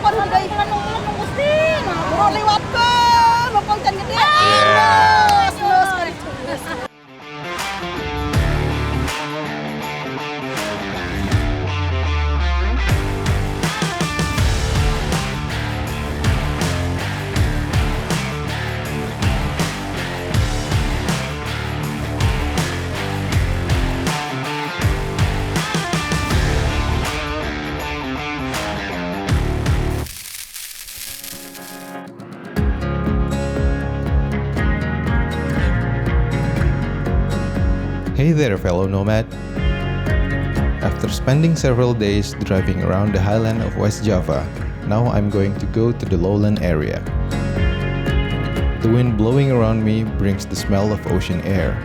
Apa nih guys? Nunggu sih. Bro lewat ke, bapang can gede. Hey there, fellow nomad. After spending several days driving around the highland of West Java, now I'm going to go to the lowland area. The wind blowing around me brings the smell of ocean air.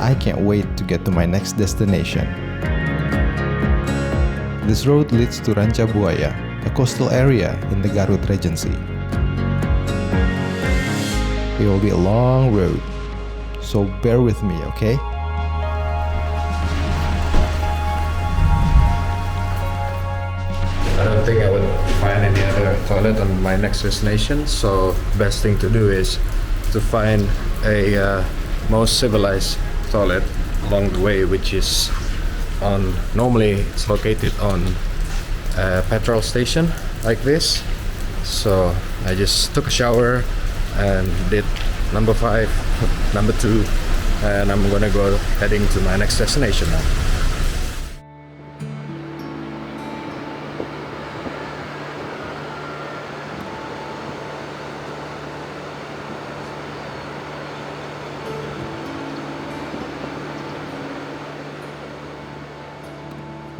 I can't wait to get to my next destination. This road leads to Ranca Buaya, a coastal area in the Garut Regency. It will be a long road, so bear with me, okay? I don't think I would find any other toilet on my next destination, so best thing to do is to find a most civilized toilet along the way, which is normally it's located on a petrol station like this. So I just took a shower and did number 5, number 2, and I'm gonna go heading to my next destination now.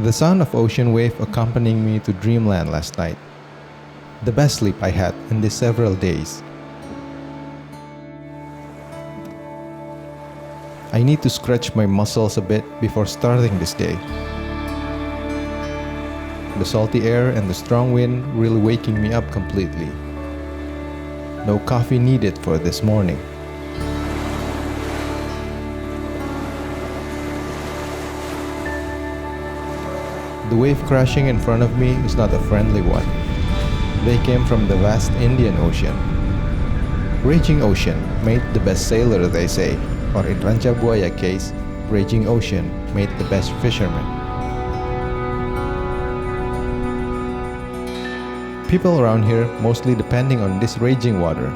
The sound of ocean wave accompanying me to dreamland last night. The best sleep I had in these several days. I need to stretch my muscles a bit before starting this day. The salty air and the strong wind really waking me up completely. No coffee needed for this morning. The wave crashing in front of me is not a friendly one. They came from the vast Indian Ocean. Raging ocean made the best sailor, they say, or in Ranca Buaya case, raging ocean made the best fisherman. People around here mostly depending on this raging water.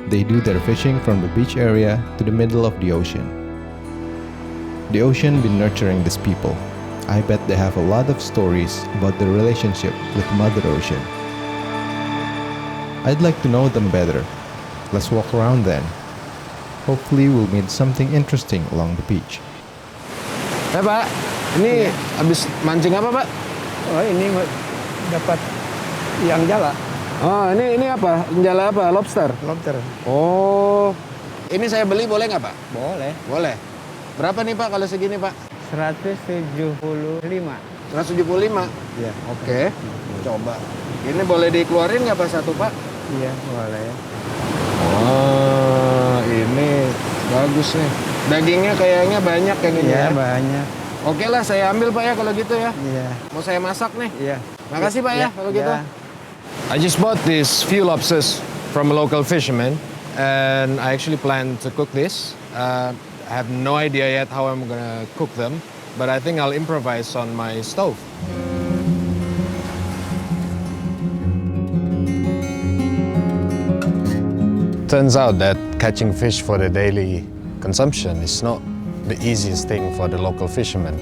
They do their fishing from the beach area to the middle of the ocean. The ocean been nurturing these people. I bet they have a lot of stories about their relationship with Mother Ocean. I'd like to know them better. Let's walk around then. Hopefully we'll meet something interesting along the beach. Pak, ini habis mancing apa, Pak? Oh, ini dapat yang jala. Oh, ini apa? Jala apa? Lobster? Lobster. Oh, ini saya beli boleh nggak, Pak? Boleh. Boleh. Berapa nih, Pak, kalau segini, Pak? 175. 175? Iya. Oke, coba. Ini boleh dikeluarin nggak, Pak, satu, Pak? Iya, boleh. Oh, ini bagus nih. Dagingnya kayaknya banyak yang ini Iya, ya? banyak. Oke lah, saya ambil, Pak, ya, kalau gitu ya. Iya. Mau saya masak nih. Iya. Makasih, Pak, ya, kalau gitu. Iya. I just bought these few lobsters from a local fisherman, and I actually plan to cook this. I have no idea yet how I'm gonna cook them, but I think I'll improvise on my stove. Turns out that catching fish for the daily consumption is not the easiest thing for the local fishermen.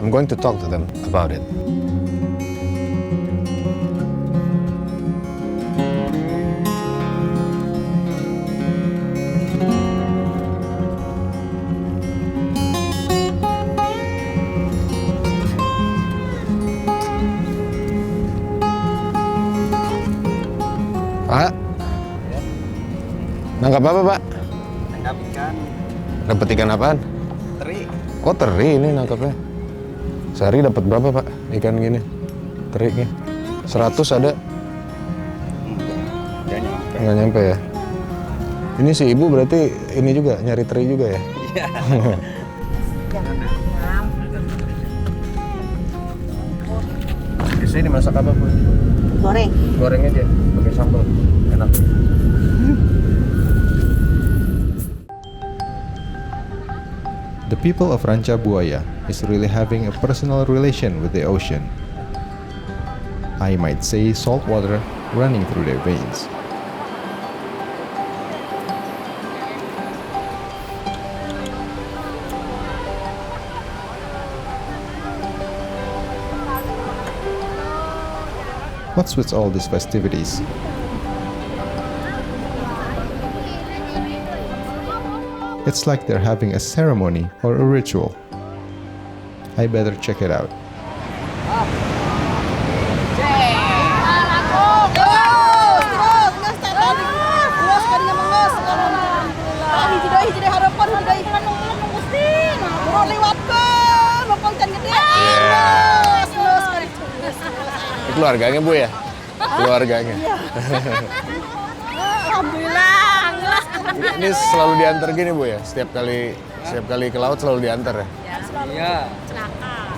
I'm going to talk to them about it. Pak, nangkap apa, Pak? Nangkap ikan. Dapat ikan apaan? Teri. Oh, teri ini nangkapnya. Sehari dapat berapa, Pak? Ikan gini, terinya? 100 ada? Nggak nyampe ya? Ini si ibu berarti ini juga, nyari teri juga ya? Iya. Biasanya dimasak apa, Bu? Goreng. Goreng aja, pakai sambal, enak. The people of Ranca Buaya is really having a personal relation with the ocean. I might say salt water running through their veins. What's with all these festivities? It's like they're having a ceremony or a ritual. I better check it out. Keluarganya Bu ya? Keluarganya. Alhamdulillah. Ini selalu diantar gini Bu ya? Setiap kali ke laut selalu diantar ya? Iya.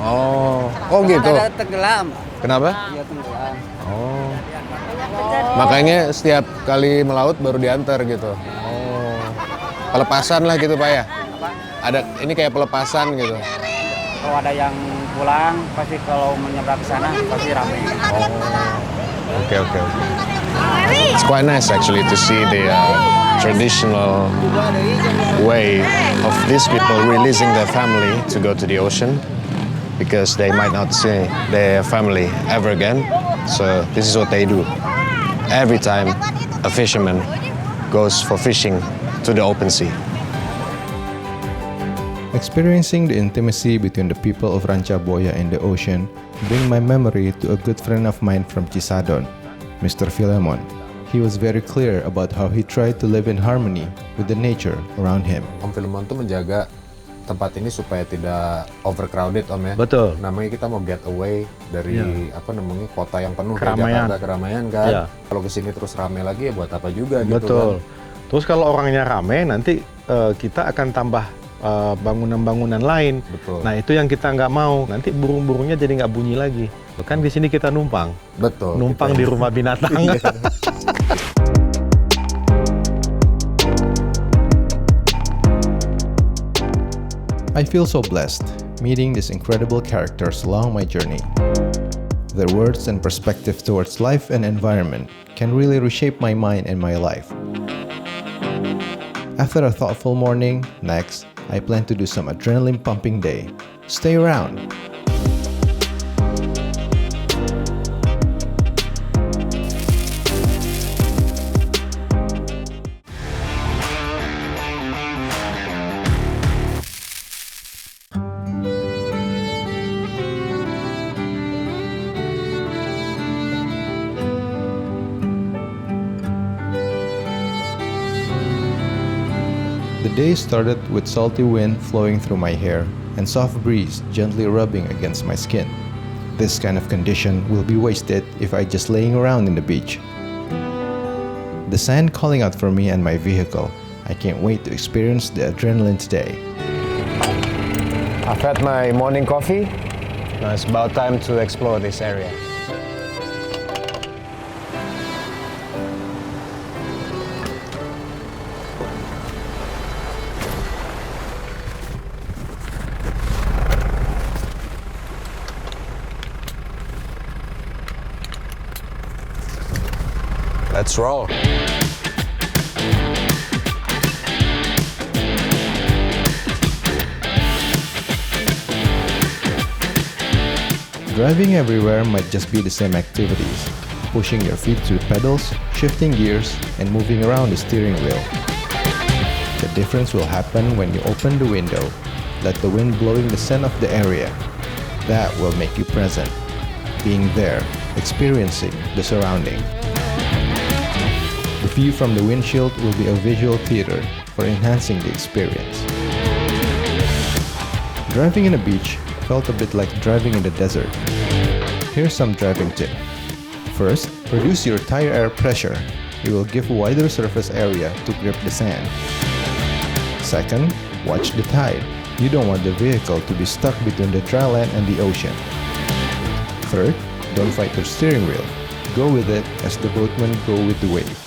Oh gitu. Ada tenggelam. Kenapa? Iya tenggelam. Oh. Makanya setiap kali melaut baru diantar gitu. Oh. Pelepasan lah gitu Pak ya? Ada ini kayak pelepasan gitu. Kalau ada yang pulang, pasti kalau menyeberang ke sana pasti ramai. Okay. It's quite nice actually to see the traditional way of these people releasing their family to go to the ocean because they might not see their family ever again. So this is what they do. Every time a fisherman goes for fishing to the open sea. Experiencing the intimacy between the people of Ranca Buaya and the ocean bring my memory to a good friend of mine from Cisadon, Mr. Philemon. He was very clear about how he tried to live in harmony with the nature around him. Om Philemon tuh menjaga tempat ini supaya tidak overcrowded Om ya. Betul. Namanya kita mau get away dari kota yang penuh kayak Keramaian. Jakarta, keramaian kan. Iya. Kalau kesini terus rame lagi ya buat apa juga gitu Betul. kan. Terus kalau orangnya rame, nanti kita akan tambah bangunan-bangunan lain. Betul. Nah itu yang kita nggak mau. Nanti burung-burungnya jadi nggak bunyi lagi. Kan di sini kita numpang. Betul. Numpang di rumah binatang. I feel so blessed meeting these incredible characters along my journey. Their words and perspective towards life and environment can really reshape my mind and my life. After a thoughtful morning, next, I plan to do some adrenaline-pumping day. Stay around! The day started with salty wind flowing through my hair and soft breeze gently rubbing against my skin. This kind of condition will be wasted if I just laying around in the beach. The sand calling out for me and my vehicle. I can't wait to experience the adrenaline today. I've had my morning coffee. Now it's about time to explore this area. Let's roll. Driving everywhere might just be the same activities, pushing your feet through pedals, shifting gears, and moving around the steering wheel. The difference will happen when you open the window, let the wind blowing the scent of the area. That will make you present, being there, experiencing the surrounding. The view from the windshield will be a visual theater for enhancing the experience. Driving in a beach felt a bit like driving in the desert. Here's some driving tip. First, reduce your tire air pressure. You will give wider surface area to grip the sand. Second, watch the tide. You don't want the vehicle to be stuck between the dry land and the ocean. Third, don't fight your steering wheel. go with it as the boatmen go with the wave.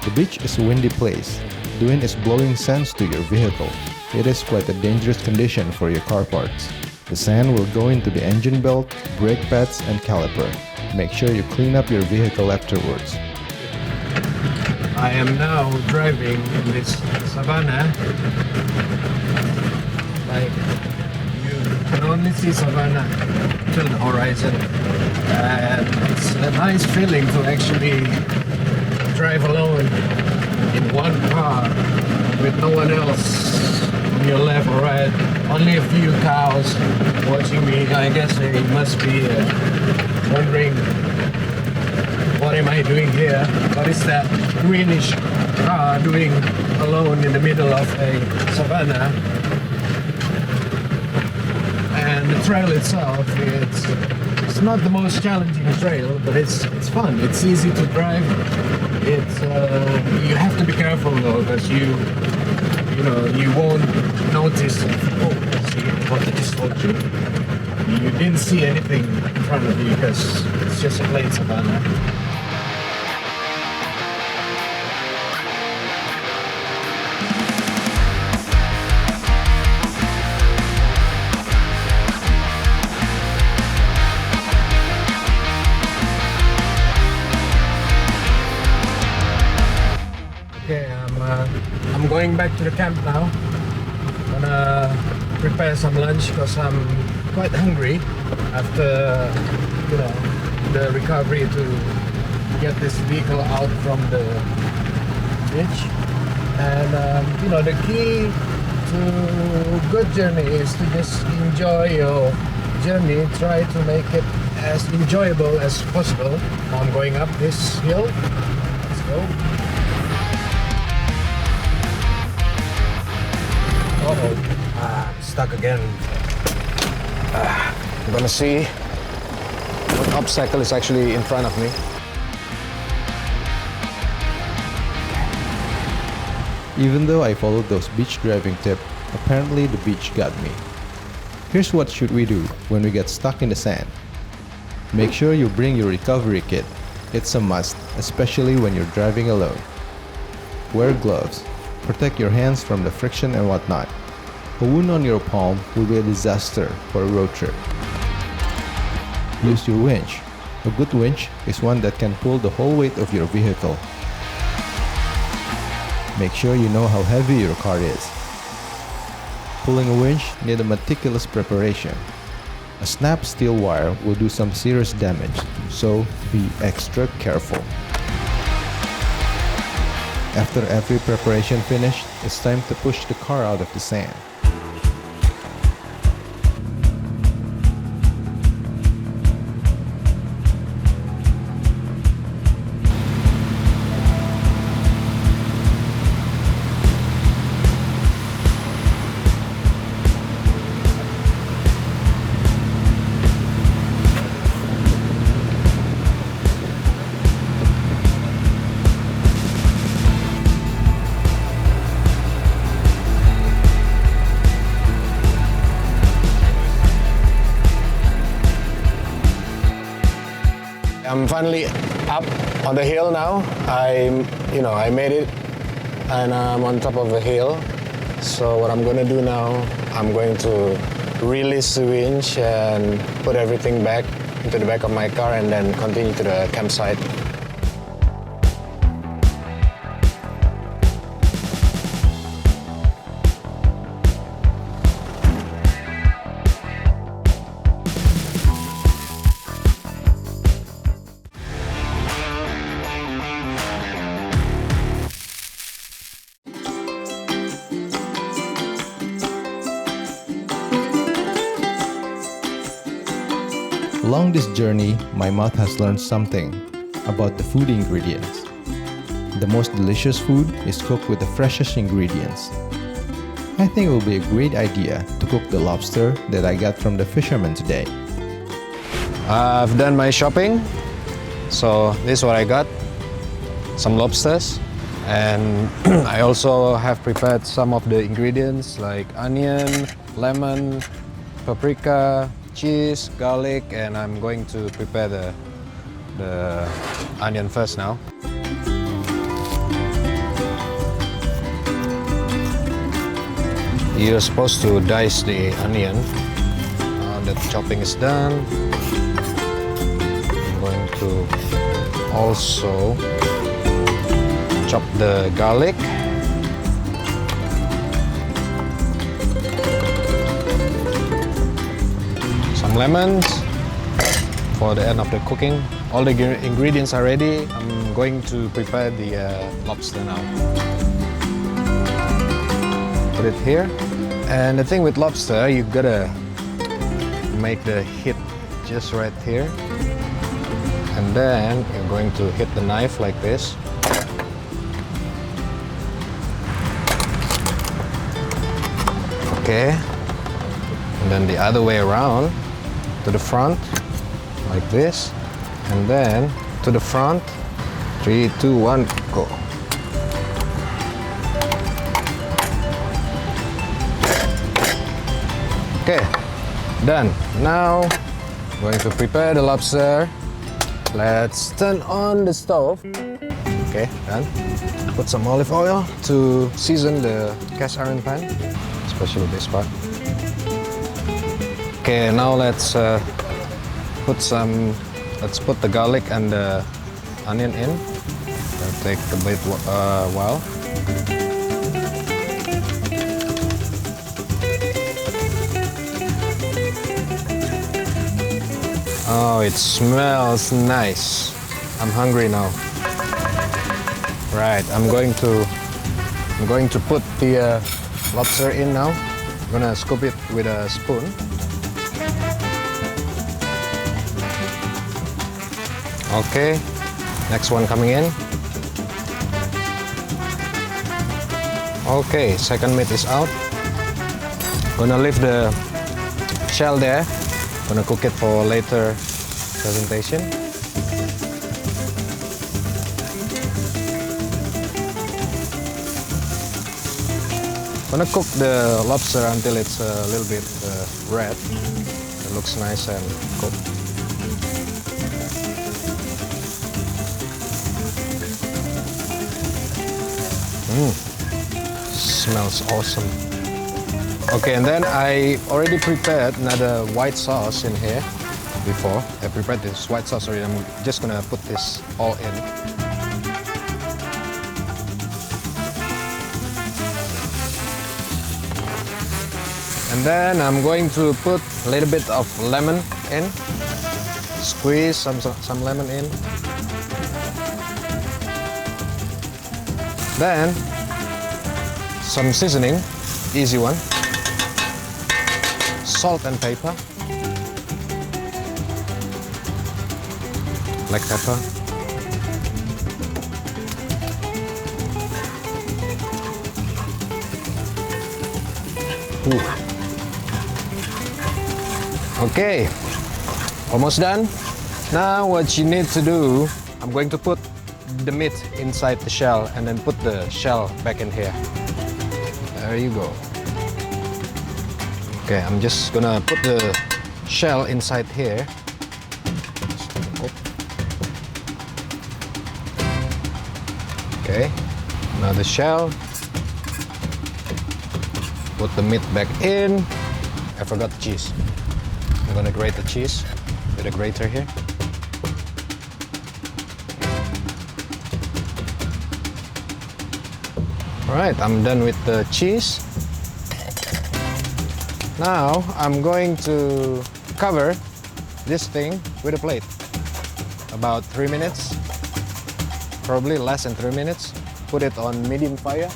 The beach is a windy place. The wind is blowing sands to your vehicle. It is quite a dangerous condition for your car parts. The sand will go into the engine belt, brake pads and caliper. Make sure you clean up your vehicle afterwards. I am now driving in this savanna. Like, you can only see savanna till the horizon, and it's a nice feeling to actually drive alone in one car with no one else on your left or right. Only a few cows watching me. I guess they must be wondering, what am I doing here? What is that greenish car doing alone in the middle of a savanna? And the trail itself, it's not the most challenging trail, but it's fun. It's easy to drive. It's you have to be careful though, because you won't notice. Oh, see what I just told you. You didn't see anything in front of you because it's just a plain savanna. Okay, I'm going back to the camp now. I'm gonna prepare some lunch because I'm quite hungry after the recovery to get this vehicle out from the ditch. And the key to good journey is to just enjoy your journey. Try to make it as enjoyable as possible. Now I'm going up this hill. Let's go. Stuck again. I'm gonna see what obstacle is actually in front of me. Even though I followed those beach driving tips, apparently the beach got me. Here's what should we do when we get stuck in the sand. Make sure you bring your recovery kit. It's a must, especially when you're driving alone. Wear gloves. Protect your hands from the friction and whatnot. A wound on your palm will be a disaster for a road trip. Use your winch. A good winch is one that can pull the whole weight of your vehicle. Make sure you know how heavy your car is. Pulling a winch needs a meticulous preparation. A snapped steel wire will do some serious damage, so be extra careful. After every preparation finished, it's time to push the car out of the sand. I'm finally up on the hill now. I made it, and I'm on top of the hill. So what I'm going to do now, I'm going to release the winch and put everything back into the back of my car and then continue to the campsite. Along this journey, my mouth has learned something about the food ingredients. The most delicious food is cooked with the freshest ingredients. I think it will be a great idea to cook the lobster that I got from the fisherman today. I've done my shopping, so this is what I got. Some lobsters, and I also have prepared some of the ingredients like onion, lemon, paprika, cheese, garlic, and I'm going to prepare the the onion first now. You're supposed to dice the onion. Now that chopping is done, I'm going to also chop the garlic. Some lemons for the end of the cooking. All the ingredients are ready. I'm going to prepare the lobster now. Put it here. And the thing with lobster, you gotta make the hit just right here. And then you're going to hit the knife like this. Okay. And then the other way around to the front like this. And then to the front. 3, 2, 1, go. Okay, done. Now, I'm going to prepare the lobster. Let's turn on the stove. Okay, done. Put some olive oil to season the cast iron pan, especially this part. Okay, now let's put the garlic and the onion in. That'll take a bit while. Oh, it smells nice. I'm hungry now. Right, I'm going to put the lobster in now. I'm gonna scoop it with a spoon. Okay, next one coming in. Okay, second meat is out. Gonna leave the shell there. Gonna cook it for later presentation. Gonna cook the lobster until it's a little bit red. It looks nice and cooked. Smells awesome. Okay, and then I already prepared another white sauce in here before. I prepared this white sauce already. I'm just gonna put this all in. And then I'm going to put a little bit of lemon in. Squeeze some lemon in. Then some seasoning, easy one. Salt and pepper, black pepper, Okay, almost done. Now what you need to do, I'm going to put the meat inside the shell and then put the shell back in here. There you go. Okay, I'm just gonna put the shell inside here. Okay, now the shell. Put the meat back in. I forgot the cheese. I'm gonna grate the cheese with a grater here. Alright, I'm done with the cheese. Now I'm going to cover this thing with a plate. About 3 minutes, probably less than 3 minutes. Put it on medium fire.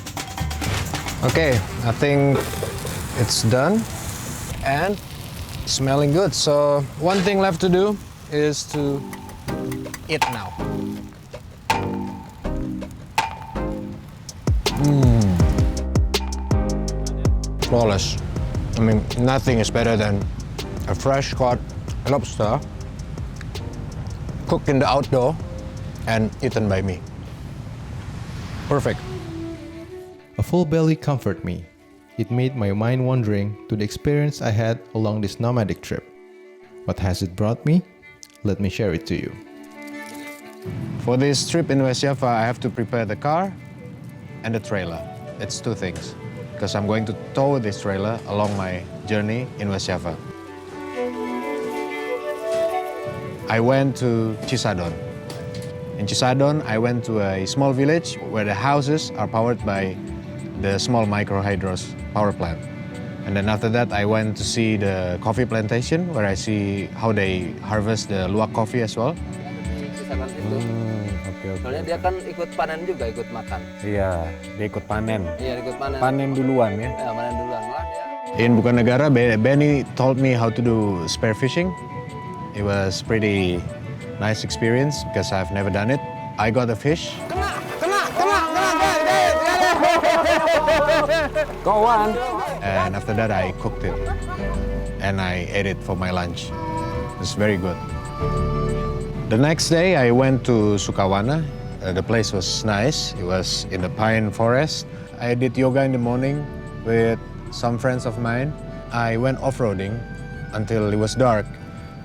Okay, I think it's done and smelling good. So one thing left to do is to eat now. Flawless. I mean, nothing is better than a fresh caught lobster cooked in the outdoor and eaten by me. Perfect. A full belly comforted me. It made my mind wandering to the experience I had along this nomadic trip. What has it brought me? Let me share it to you. For this trip in West Java, I have to prepare the car and the trailer. It's two things, because I'm going to tow this trailer along my journey in West Java. I went to Cisadon. In Cisadon, I went to a small village where the houses are powered by the small micro-hydros power plant. And then after that, I went to see the coffee plantation, where I see how they harvest the luwak coffee as well. Soalnya dia kan ikut panen juga, ikut makan. Iya, dia ikut panen. Iya, ikut panen. Panen duluan ya. Ya, panen duluan lah dia. In Bukanegara, Benny told me how to do spear fishing. It was pretty nice experience because I've never done it. I got a fish. Go on. And after that, I cooked it. And I ate it for my lunch. It's very good. The next day, I went to Sukawana. The place was nice. It was in the pine forest. I did yoga in the morning with some friends of mine. I went off-roading until it was dark.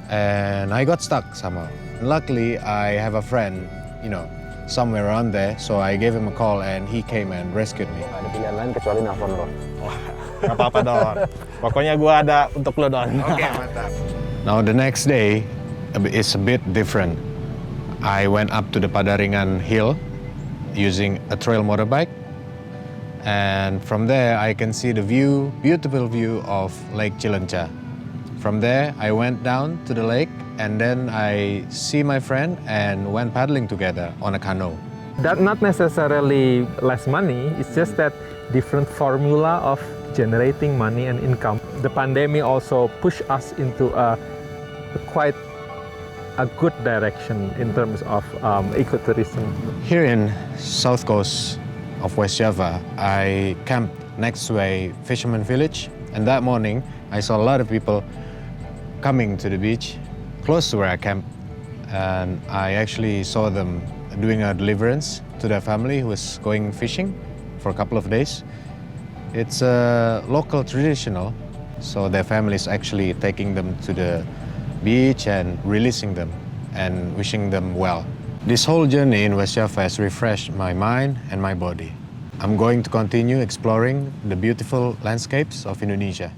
And I got stuck somehow. Luckily, I have a friend, somewhere around there. So I gave him a call and he came and rescued me. Ada pilihan lain kecuali nelfon lo. Gak apa-apa, Don. Pokoknya gue ada untuk lo, Don. Okay, mantap. Now the next day is a bit different. I went up to the Padaringan hill using a trail motorbike. And from there, I can see the beautiful view of Lake Cilenca. From there, I went down to the lake and then I see my friend and went paddling together on a canoe. That not necessarily less money, it's just that different formula of generating money and income. The pandemic also pushed us into quite a good direction in terms of ecotourism. Here in south coast of West Java, I camped next to a fisherman village, and that morning I saw a lot of people coming to the beach close to where I camped, and I actually saw them doing a deliverance to their family who was going fishing for a couple of days. It's a local traditional, so their family is actually taking them to the beach and releasing them and wishing them well. This whole journey in West Java has refreshed my mind and my body. I'm going to continue exploring the beautiful landscapes of Indonesia.